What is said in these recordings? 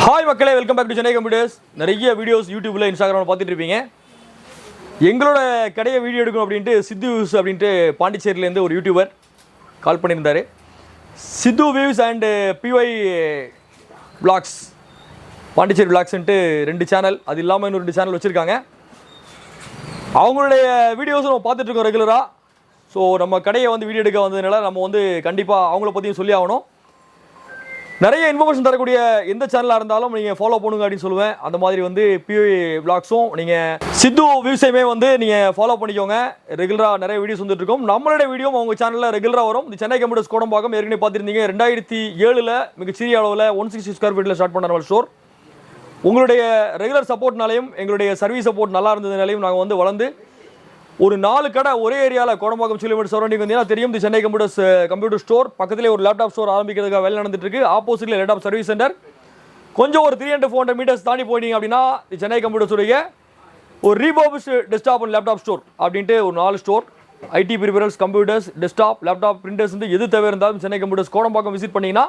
Hi மக்களே, welcome back to Chennai Computers. நிறைய videos யூடியூப்ல இன்ஸ்டாகிராமில் பார்த்துட்டு இருப்பீங்க. எங்களோட கடையை வீடியோ எடுக்கணும் அப்படின்ட்டு சித்து வியூஸ் அப்படின்ட்டு பாண்டிச்சேரியிலேருந்து ஒரு யூடியூபர் கால் பண்ணியிருந்தார். Sidhu views and PY vlogs, Pondicherry விளாக்ஸ்ன்ட்டு 2 சேனல், அது இல்லாமல் இன்னும் 2 சேனல் வச்சுருக்காங்க. அவங்களுடைய வீடியோஸும் நம்ம பார்த்துட்ருக்கோம் ரெகுலராக. ஸோ நம்ம கடையை வந்து வீடியோ எடுக்க வந்ததுனால நம்ம வந்து கண்டிப்பாக அவங்கள பற்றியும் சொல்லி ஆகணும். நிறைய இன்ஃபர்மேஷன் தரக்கூடிய எந்த சேனலாக இருந்தாலும் நீங்கள் ஃபாலோ பண்ணுங்க அப்படின்னு சொல்லுவேன். அந்த மாதிரி வந்து பிஒய் விளாக்ஸும் நீங்கள் சித்து வியூஸையுமே வந்து நீங்கள் ஃபாலோ பண்ணிக்கோங்க. ரெகுலராக நிறைய வீடியோஸ் வந்துட்டுருக்கோம். நம்மளுடைய வீடியோ அவங்க சேனலில் ரெகுலராக வரும். இந்த சென்னை கம்ப்யூட்டர்ஸ் கோடம்பாக்கம் ஏற்கனவே பார்த்துருந்தீங்க. 2007 மிகச்சிறிய அளவில் 160 ஸ்கொயர் ஃபீட்டில் ஸ்டார்ட் பண்ண நம்ம ஸ்டோர். உங்களுடைய ரெகுலர் சப்போர்ட்னாலையும் எங்களுடைய சர்வீஸ் சப்போர்ட் நல்லா இருந்ததுனாலையும் நாங்கள் வந்து வளர்ந்து ஒரு 4 கடை ஒரே ஏரியாவில் கோடம்பாக்கம் கிலோமீட்டர் சரௌண்டிங் வந்தீங்கன்னா தெரியும். தி சென்னை கம்ப்யூட்டர் ஸ்டோர் பக்கத்திலே ஒரு லேப்டாப் ஸ்டோர் ஆரம்பிக்கிறதுக்காக வேலை நடந்துட்டு இருக்கு. ஆப்போசிட்ல லேப்டாப் சர்வீஸ் சென்டர். கொஞ்சம் ஒரு 300-400 மீட்டர்ஸ் தாண்டி போயிட்டீங்க அப்படின்னா தி சென்னை கம்ப்யூட்டர்ஸுடைய ஒரு refurbished desktop and laptop store அப்படின்ட்டு ஒரு 4 store. IT peripherals, computers, desktop, laptop, printers வந்து எது தேவை இருந்தாலும் சென்னை கம்ப்யூட்டர்ஸ் கோடம்பாக்கம் விசிட் பண்ணிங்கன்னா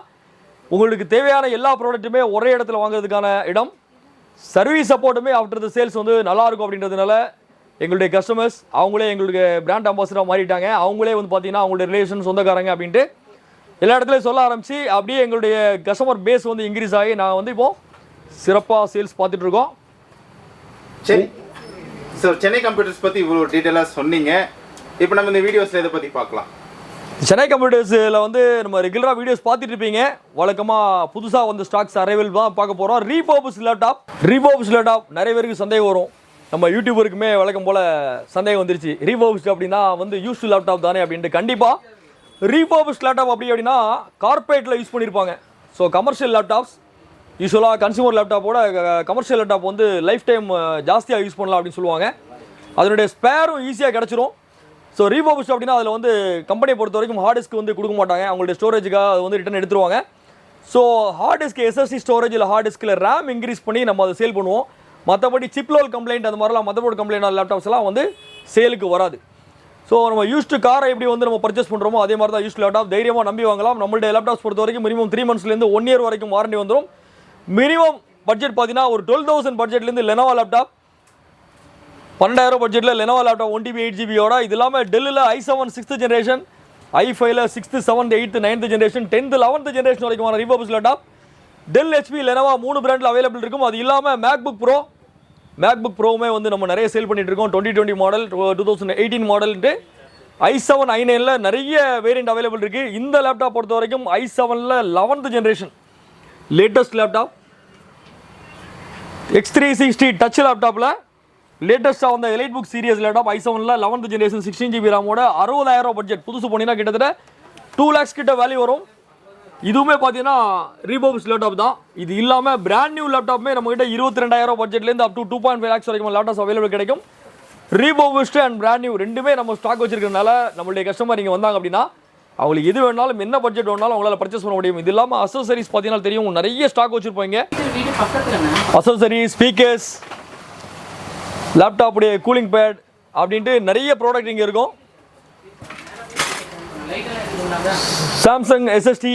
உங்களுக்கு தேவையான எல்லா ப்ராடக்ட்டுமே ஒரே இடத்துல வாங்குறதுக்கான இடம். சர்வீஸ் சப்போர்ட்டுமே ஆஃப்டர் த சேல்ஸ் வந்து நல்லாயிருக்கும் அப்படின்றதுனால எங்களுடைய கஸ்டமர்ஸ் அவங்களே எங்களுக்கு பிராண்ட் அம்பாசிடராக மாறிட்டாங்க. அவங்களே வந்து பார்த்தீங்கன்னா அவங்களுடைய ரிலேஷன், சொந்தக்காரங்க அப்படின்ட்டு எல்லா இடத்துலையும் சொல்ல ஆரம்பித்து அப்படியே எங்களுடைய கஸ்டமர் பேஸ் வந்து இன்க்ரீஸ் ஆகி நான் வந்து இப்போது சிறப்பாக சேல்ஸ் பார்த்துட்ருக்கோம். சரி சார், சென்னை கம்ப்யூட்டர்ஸ் பற்றி இவ்வளோ டீட்டெயிலாக சொன்னீங்க. இப்போ நம்ம இந்த வீடியோஸில் இதை பற்றி பார்க்கலாம். சென்னை கம்ப்யூட்டர்ஸில் வந்து நம்ம ரெகுலராக வீடியோஸ் பார்த்துட்டு இருப்பீங்க. வழக்கமாக புதுசாக வந்து ஸ்டாக்ஸ் அரைவல் தான் பார்க்க போகிறோம். ரீபர்பிஷ்டு லேப்டாப் நிறைய பேருக்கு சந்தேகம் வரும். நம்ம யூடியூபருக்குமே வழக்கம் போல் சந்தேகம் வந்துருச்சு. ரீபர்பிஷ்டு அப்படின்னா வந்து யூஸ்டு லேப்டாப் தானே அப்படின்ட்டு. கண்டிப்பாக ரீபர்பிஷ்டு லேப்டாப் அப்படி அப்படின்னா கார்பரேட்டில் யூஸ் பண்ணியிருப்பாங்க. ஸோ கமர்ஷியல் லேப்டாப்ஸ் யூஸ்வலாக கன்சியூமர் லேப்டாப்போட கமர்ஷியல் லேப்டாப் வந்து லைஃப் டைம் ஜாஸ்தியாக யூஸ் பண்ணலாம் அப்படின்னு சொல்லுவாங்க. அதனுடைய ஸ்பேரும் ஈஸியாக கிடச்சிரும். ஸோ ரீபர்பிஷ்டு அப்படின்னா அதில் வந்து கம்பெனியை பொறுத்த வரைக்கும் ஹார்ட் டிஸ்க் வந்து கொடுக்க மாட்டாங்க. அவங்களுடைய ஸ்டோரேஜுக்காக அது வந்து ரிட்டன் எடுத்துருவாங்க. So hard disk SST storage இல்லை ஹார்ட் டிஸ்கில் ரேம் இன்க்ரீஸ் பண்ணி நம்ம அதை சேல் பண்ணுவோம். மற்றபடி சிப்லோல் கம்ப்ளைண்ட் அந்த மாதிரிலாம் மதர்போர்டு கம்ப்ளைண்ட் லேப்டாப்ஸ் எல்லாம் வந்து சேலுக்கு வராது. ஸோ நம்ம யூஸ்டு காரை எப்படி வந்து நம்ம பர்ச்சேஸ் பண்ணுறோமோ அதே மாதிரி தான் யூஸ்டு லேப்டாப் தைரியமாக நம்பி வாங்கலாம். நம்மளுடைய லேப்டாப்ஸ் பொறுத்த வரைக்கும் மினிமம் 3 monthsலேருந்து 1 year வரைக்கும் வாரண்டி வந்துடும். மினிமம் பட்ஜெட் பார்த்தீங்கன்னா ஒரு 12,000 பட்ஜெட்லேருந்து லெனோவா லேப்டாப், 12,000 பட்ஜெட்டில் லெனோவா லேப்டாப் 1TB 8GB இது இல்லாமல் டெல்லில் i7 6th ஜென்ரேஷன், i5ல 6th 7th 8th 9th generation, 10th 11th generation வரைக்குமான refurbished laptop Dell, HP, Lenovo 3 பிராண்டில் அவைலபிள் இருக்கும். அது இல்லாமல் மேக்புக் ப்ரோவுமே வந்து நம்ம நிறைய சேல் பண்ணிட்டு இருக்கோம். 2020 மாடல், 2018 மாடல்ட்டு i7 i9ல நிறைய வேரியண்ட் அவைலபிள் இருக்குது. இந்த லேப்டாப் பொறுத்த வரைக்கும் i7ல 11th generation latest laptop. X360 touch லேப்டாப்பில் லேட்டஸ்ட்டாக வந்த எலைட் புக் சீரியஸ் லேப்டாப் i7ல 11th ஜென்ரேஷன் 16GB ராமோட 60,000 பட்ஜெட். புதுசு போனீங்கன்னா கிட்டத்தட்ட 2 lakhs கிட்ட வேல்யூ வரும். இதுவுமே பார்த்தீங்கன்னா ரீபர்பிஷ்டு லேப்டாப் தான். இது இல்லாமல் பிராண்ட் நியூ லேப்டாப்புமே நம்மகிட்ட 22,000 பட்ஜெட்லேருந்து அப் டு 2.5 lakhs வரைக்கும் லேப்டாப்ஸ் அவைலபிள் கிடைக்கும். ரீபர்பிஷ்டு அண்ட் பிராண்ட் நியூ ரெண்டுமே நம்ம ஸ்டாக் வச்சிருக்கிறதுனால நம்மளுடைய கஸ்டமர் இங்கே வந்தாங்க அப்படின்னா அவங்களுக்கு எது வேணாலும் என்ன பட்ஜெட் வேணாலும் அவங்களால பர்ச்சேஸ் பண்ண முடியும். இது இல்லாமல் அசசரிஸ் பார்த்தீங்கன்னா தெரியும், நிறைய ஸ்டாக் வச்சுருப்பாங்க. அசசரிஸ், ஸ்பீக்கர்ஸ், லேப்டாப்புடைய கூலிங் பேட் அப்படின்ட்டு நிறைய ப்ராடக்ட் இங்கே இருக்கும். Samsung SSD,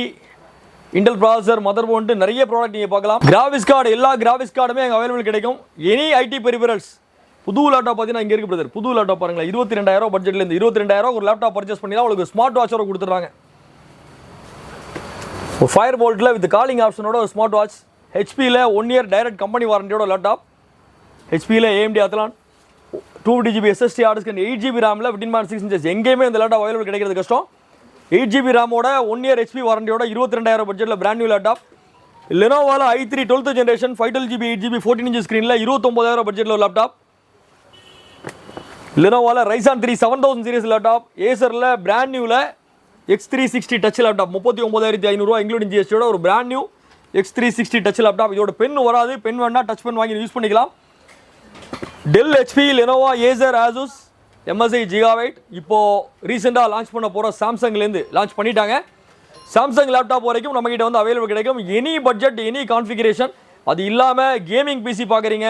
Intel processor, motherboard நிறைய ப்ராடக்ட் நீங்கள் பார்க்கலாம். கிராஃபிக்ஸ் கார்டு, எல்லா கிராஃபிக்ஸ் கார்டுமே அங்கே அவைலபிள் கிடைக்கும். Any IT peripherals. புது லேப்டாப் பார்த்தீங்கன்னா இங்கே இருக்குது பிரதர். புது லேப்டாப் பாருங்களேன், 22,000 பட்ஜெட்லேருந்து 22,000 ஒரு லேப்டாப் பர்ச்சேஸ் பண்ணி தான் உங்களுக்கு ஸ்மார்ட் வாட்சோட கொடுத்துட்றாங்க. ஒரு ஃபயர் போல்ட்டில் வித் காலிங் ஆப்ஷனோட ஒரு ஸ்மார்ட் வாட்ச். ஹெச்பியில் 1 year டைரக்ட் கம்பெனி வாரண்டியோட லேப்டாப். ஹெச்பியில் AMD Athlon 2GB SSD hard disk 8GB ரேமில் 15.6 inches. எங்கேயுமே இந்த லேப்டாப் அவைலபிள் கிடைக்கிறது கஷ்டம். 8GB ரேமோட 1 year HP வாரண்டியோட 22,000 பட்ஜெட்டில் பிராண்ட் நியூ லேப்டாப். லெனோவாவில் i3 12th generation 512GB 8GB 14 inch ஸ்க்ரீனில் 29,000 பட்ஜெட்டில் ஒரு லேப்டாப். லெனோவாவில் Ryzen 3 7000 சீரிஸ் லேப்டாப். ஏசரில் பிராண்ட் நியூவில் X360 டச் லேப்டாப் 39,500 இன்க்ளூடிங் GSTயோட ஒரு brand new X360 touch laptop. இதோட பென் வராது, பென் வேணால் டச் பென் வாங்கி யூஸ் பண்ணிக்கலாம். Dell, HP, Lenovo, Acer, Asus, MSI, Gigabyte. இப்போது ரீசெண்டாக லான்ச் பண்ண போகிற சாம்சங்லேருந்து லான்ச் பண்ணிட்டாங்க. சாம்சங் லேப்டாப் வரைக்கும் நம்மகிட்ட வந்து அவைலபிள் கிடைக்கும். Any budget, any configuration. அது இல்லாமல் கேமிங் PC பார்க்குறீங்க,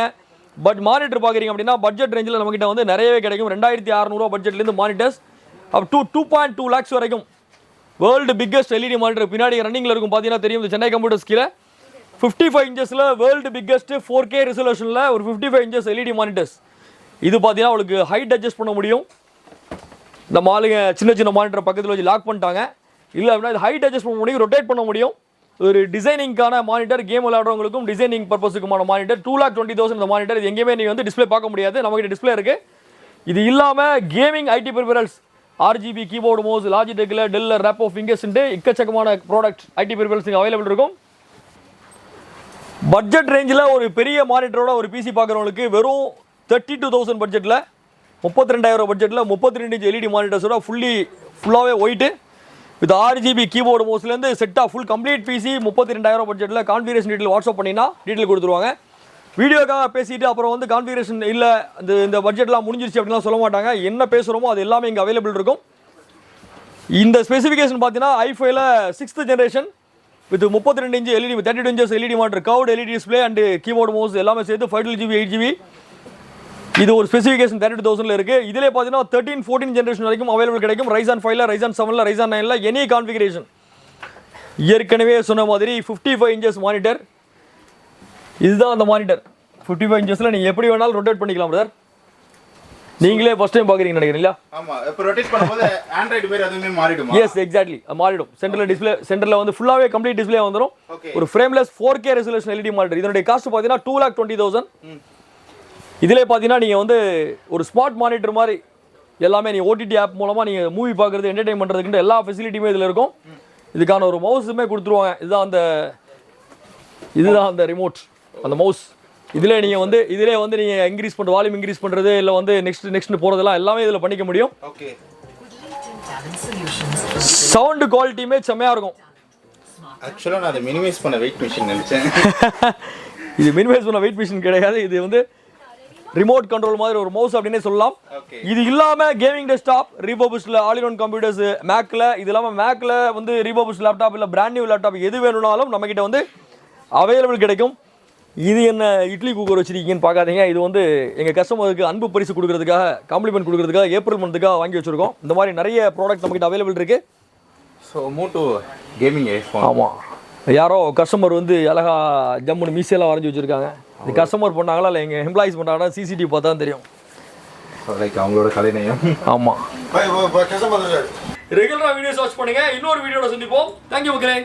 பட் மானிட்டர் பார்க்குறீங்க அப்படின்னா பட்ஜெட் ரேஞ்சில் நம்மகிட்ட வந்து நிறையவே கிடைக்கும். 2,600 பட்ஜெட்லேருந்து மானிட்டர்ஸ் அப் டு 2.2 lakhs வரைக்கும். வேர்ல்டு பிக்கஸ்ட் LED மானிட்டர் பின்னாடி ரன்னிங்கில் இருக்கும். பார்த்தீங்கன்னா தெரியும், இந்த சென்னை கம்ப்யூட்டர்ஸ் கீழே 55 இன்ச்சஸில் வேர்ல்டு பிக்கஸ்ட் 4K ரெசல்யூஷனில் ஒரு 55 இன்ச்சஸ் எல்இடி மானிட்டர்ஸ். இது பார்த்தீங்கன்னா உங்களுக்கு ஹைட் அட்ஜஸ்ட் பண்ண முடியும். இந்த மாலுங்க சின்ன சின்ன மானிட்டர் பக்கத்தில் வச்சு லாக் பண்ணிட்டாங்க. இல்லை அப்படின்னா இது ஹைட் அட்ஜஸ்ட் பண்ண முடியும், ரொட்டேட் பண்ண முடியும். ஒரு டிசைனிங்கான மானிட்டர், கேம் விளையாடுறவங்களுக்கும் டிசைனிங் பர்பஸுக்குமான மானிட்டர். 2,20,000 இந்த மானிட்டர். இது எங்கேயுமே நீங்கள் வந்து டிஸ்பிளே பார்க்க முடியாது, நம்மகிட்ட டிஸ்பிளே இருக்குது. இது இல்லாமல் gaming IT peripherals, RGB keyboard, mouse, லாஜிடெக்கில், டெல்ல, ரேப்போ, ஃபிங்கர்ஸ்ன்ட்டு எக்கச்சக்கமான ப்ராடக்ட் ஐடி பெரிஃபரல்ஸ் இங்கே அவைலபிள் இருக்கும். பட்ஜெட் ரேஞ்சில் ஒரு பெரிய மானிட்டரோட ஒரு பிசி பார்க்குறவங்களுக்கு வெறும் 32,000 பட்ஜெட்டில், 32,000 பட்ஜெட்டில் 32 இன்ச் எல்இடி மானிட்டர்ஸோட ஃபுல்லாகவே ஒயிட்டு வித் ஆர்ஜிபி கீபோர்டு மவுஸ்லேருந்து செட்டாக ஃபுல் கம்ப்ளீட் பிசி 32,000 பட்ஜெட்டில். கான்ஃபிகரேஷன் டீட்டெயில் வாட்ஸ்அப் பண்ணினா டீட்டெயில் கொடுத்துருவாங்க. வீடியோக்காக பேசிட்டு அப்புறம் வந்து கான்ஃபிகரேஷன் இல்லை இந்த பட்ஜெட்லாம் முடிஞ்சிருச்சு அப்படின்லாம் சொல்ல மாட்டாங்க. என்ன பேசுகிறோமோ அது எல்லாமே இங்கே அவைலபிள் இருக்கும். இந்த ஸ்பெசிஃபிகேஷன் பார்த்தீங்கன்னா i5ல 6th generation with 32 inch LED, 32 inches LED monitor, curved LED display and keyboard mouse எல்லாமே சேர்த்து 512GB 8GB. இது ஒரு ஸ்பெசிஃபிகேஷன் 32,000ல இருக்குது. இதிலே பார்த்தீங்கன்னா 13, 14 ஜென்ரேஷன் வரைக்கும் அவைலபிள் கிடைக்கும். Ryzen 5ல, Ryzen 7ல, Ryzen 9ல எனி கான்ஃபிகரேஷன். ஏற்கனவே சொன்ன மாதிரி 55 இன்ச்சஸ் மானிட்டர். இதுதான் அந்த மானிட்டர். 55 இன்ச்சஸில் நீங்கள் எப்படி வேணாலும் ரொட்டேட் பண்ணிக்கலாம் பிரதர். நீங்களே ஃபர்ஸ்ட் டைம் பார்க்குறீங்க நினைக்கிறீங்களா? ஆமா, இப்போ ரொட்டேட் பண்ணும்போது ஆண்ட்ராய்டு மாதிரி அதுவுமே மாறிடுமா? எஸ், எக்ஸாக்ட்லி மாறிடும். சென்டரில் டிஸ்பிளே, சென்டரில் வந்து ஃபுல்லாகவே கம்ப்ளீட் டிஸ்பிளே வந்துடும். ஒரு frameless 4K resolution LED monitor. இதனுடைய காஸ்ட் பார்த்தீங்கன்னா 2,20,000. இதிலே பார்த்தீங்கன்னா நீங்கள் வந்து ஒரு ஸ்மார்ட் மானிட்டர் மாதிரி எல்லாமே நீங்கள் ஓடிடி ஆப் மூலமாக நீங்கள் மூவி பார்க்குறது, என்டர்டைன் பண்ணுறதுக்குன்ற எல்லா ஃபெசிலிட்டியுமே இதில் இருக்கும். இதுக்கான ஒரு மவுஸுமே கொடுத்துருவாங்க. இதுதான் அந்த ரிமோட், அந்த மவுஸ். இதிலே நீங்கள் வந்து நீங்கள் இன்க்ரீஸ் பண்ணுற வால்யூம் இன்க்ரீஸ் பண்ணுறது, இல்லை வந்து நெக்ஸ்ட் போகிறதெல்லாம் எல்லாமே இதில் பண்ணிக்க முடியும். ஓகே, சவுண்டு குவாலிட்டியுமே செம்மையாக இருக்கும். ஆக்சுவலாக நான் அதை மினிமைஸ் பண்ண வெயிட் மிஷின் நினச்சேன். இது மினிமைஸ் பண்ண வெயிட் மிஷின் கிடையாது. இது வந்து ரிமோட் கண்ட்ரோல் மாதிரி ஒரு மவுஸ் அப்படின்னே சொல்லலாம். இது இல்லாமல் கேமிங் டெஸ்க்டாப், ரீபர்பிஷ்டில் ஆல் இன் ஒன் கம்ப்யூட்டர்ஸ், மேக்கில், இது இல்லாமல் மேக்கில் வந்து ரீபர்பிஷ் லேப்டாப் இல்லை பிராண்ட் நியூ லேப்டாப் எது வேணும்னாலும் நம்மக்கிட்ட வந்து அவைலபிள் கிடைக்கும். இது என்ன இட்லி குக்கர் வச்சிருக்கீங்கன்னு பார்க்காதீங்க. இது வந்து எங்கள் கஸ்டமருக்கு அன்பு பரிசு கொடுக்குறதுக்காக, காம்ப்ளிமெண்ட் கொடுக்குறதுக்காக ஏப்ரல் மந்த்துக்காக வாங்கி வச்சுருக்கோம். இந்த மாதிரி நிறைய ப்ராடக்ட் நம்மகிட்ட அவைலபிள் இருக்குது. ஸோ மூட்டு கேமிங் ஐஃபோன். ஆமாம், யாரோ கஸ்டமர் வந்து அழகா ஜம்முன்னு மீசையெல்லாம் வரைஞ்சி வச்சுருக்காங்க. இது கஸ்டமர் பண்ணாங்களா இல்லை எங்கள் எம்ப்ளாயிஸ் பண்ணாங்கன்னா சிசிடிவி பார்த்தா தான் தெரியும். லைக் அவங்களோட கலைநயம். ஆமாம், ரெகுலராக வீடியோஸ் வாட்ச் பண்ணுங்கள். இன்னொரு வீடியோட சந்திப்போம். தேங்க்யூ மக்களே.